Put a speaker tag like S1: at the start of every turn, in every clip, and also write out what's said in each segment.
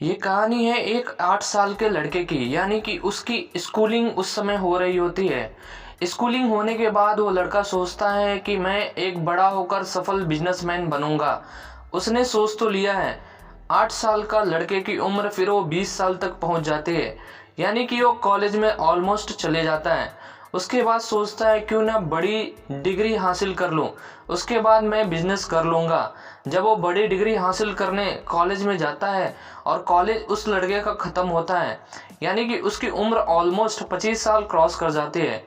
S1: ये कहानी है एक 8 साल के लड़के की। यानी कि उसकी स्कूलिंग उस समय हो रही होती है। स्कूलिंग होने के बाद वो लड़का सोचता है कि मैं एक बड़ा होकर सफल बिजनेसमैन बनूंगा। उसने सोच तो लिया है। 8 साल का लड़के की उम्र फिर वो 20 साल तक पहुंच जाती है। यानी कि वो कॉलेज में ऑलमोस्ट चले जाता है। उसके बाद सोचता है क्यों ना बड़ी डिग्री हासिल कर लूं, उसके बाद मैं बिजनेस कर लूँगा। जब वो बड़ी डिग्री हासिल करने कॉलेज में जाता है और कॉलेज उस लड़के का ख़त्म होता है, यानी कि उसकी उम्र ऑलमोस्ट 25 साल क्रॉस कर जाती है।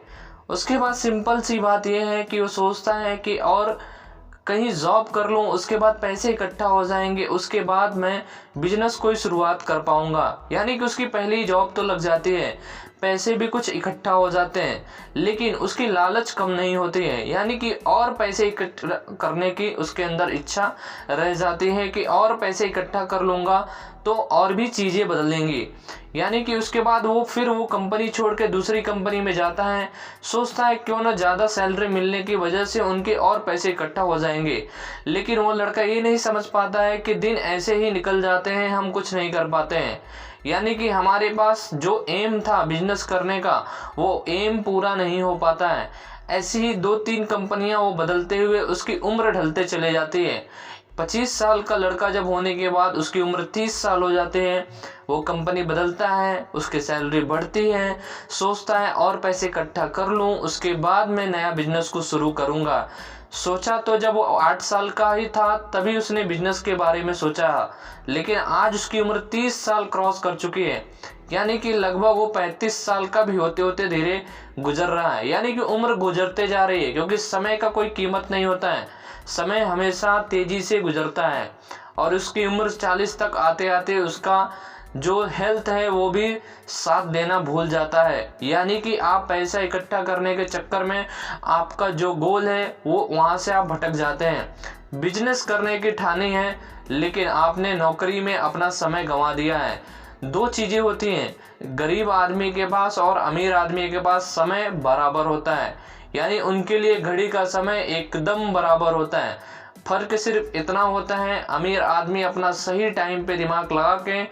S1: उसके बाद सिंपल सी बात यह है कि वो सोचता है कि और कहीं जॉब कर लूँ, उसके बाद पैसे इकट्ठा हो जाएंगे, उसके बाद मैं बिजनेस कोई शुरुआत कर पाऊंगा। यानी कि उसकी पहली जॉब तो लग जाती है, पैसे भी कुछ इकट्ठा हो जाते हैं, लेकिन उसकी लालच कम नहीं होती है। यानी कि और पैसे इकट्ठा करने की उसके अंदर इच्छा रह जाती है कि और पैसे इकट्ठा कर लूँगा तो और भी चीज़ें बदलेंगी। यानी कि उसके बाद वो कंपनी छोड़ के दूसरी कंपनी में जाता है। सोचता है क्यों ना ज़्यादा सैलरी मिलने की वजह से उनके और पैसे इकट्ठा हो जाएंगे। लेकिन वो लड़का ये नहीं समझ पाता है कि दिन ऐसे ही निकल जाते हैं, हम कुछ नहीं कर पाते हैं। यानी कि हमारे पास जो एम था बिजनेस करने का, वो एम पूरा नहीं हो पाता है। ऐसी ही 2-3 कंपनियां वो बदलते हुए उसकी उम्र ढलते चले जाती है। 25 साल का लड़का जब होने के बाद उसकी उम्र 30 साल हो जाते हैं। वो कंपनी बदलता है, उसकी सैलरी बढ़ती है, सोचता है और पैसे इकट्ठा कर लूँ, उसके बाद मैं नया बिजनेस को शुरू करूँगा। सोचा तो जब वो 8 साल का ही था तभी उसने बिजनेस के बारे में सोचा, लेकिन आज उसकी उम्र 30 साल क्रॉस कर चुकी है। यानी कि लगभग वो 35 साल का भी होते होते धीरे गुजर रहा है। यानी कि उम्र गुजरते जा रही है, क्योंकि समय का कोई कीमत नहीं होता है। समय हमेशा तेजी से गुजरता है और उसकी उम्र 40 तक आते आते उसका जो हेल्थ है वो भी साथ देना भूल जाता है। यानी कि आप पैसा इकट्ठा करने के चक्कर में आपका जो गोल है वो वहाँ से आप भटक जाते हैं। बिजनेस करने की ठानी है, लेकिन आपने नौकरी में अपना समय गंवा दिया है। दो चीज़ें होती हैं, गरीब आदमी के पास और अमीर आदमी के पास समय बराबर होता है। यानी उनके लिए घड़ी का समय एकदम बराबर होता है। फर्क सिर्फ इतना होता है, अमीर आदमी अपना सही टाइम पे दिमाग लगा के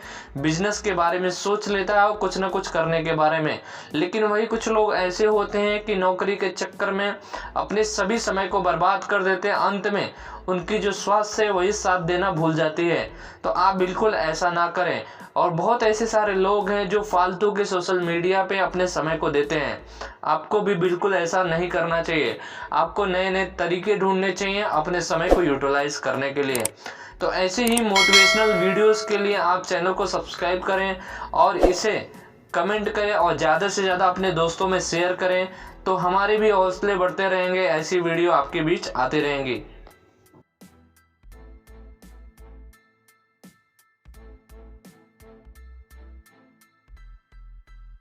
S1: बिजनेस के बारे में सोच लेता है और कुछ ना कुछ करने के बारे में। लेकिन वही कुछ लोग ऐसे होते हैं कि नौकरी के चक्कर में अपने सभी समय को बर्बाद कर देते हैं। अंत में उनकी जो स्वास्थ्य है वही साथ देना भूल जाती है। तो आप बिल्कुल ऐसा ना करें। और बहुत ऐसे सारे लोग हैं जो फालतू के सोशल मीडिया पे अपने समय को देते हैं। आपको भी बिल्कुल ऐसा नहीं करना चाहिए। आपको नए नए तरीके ढूंढने चाहिए अपने समय को यूटिलाइज करने के लिए। तो ऐसे ही मोटिवेशनल वीडियोस के लिए आप चैनल को सब्सक्राइब करें और इसे कमेंट करें और ज़्यादा से ज़्यादा अपने दोस्तों में शेयर करें। तो हमारे भी हौसले बढ़ते रहेंगे, ऐसी वीडियो आपके बीच आती रहेंगी।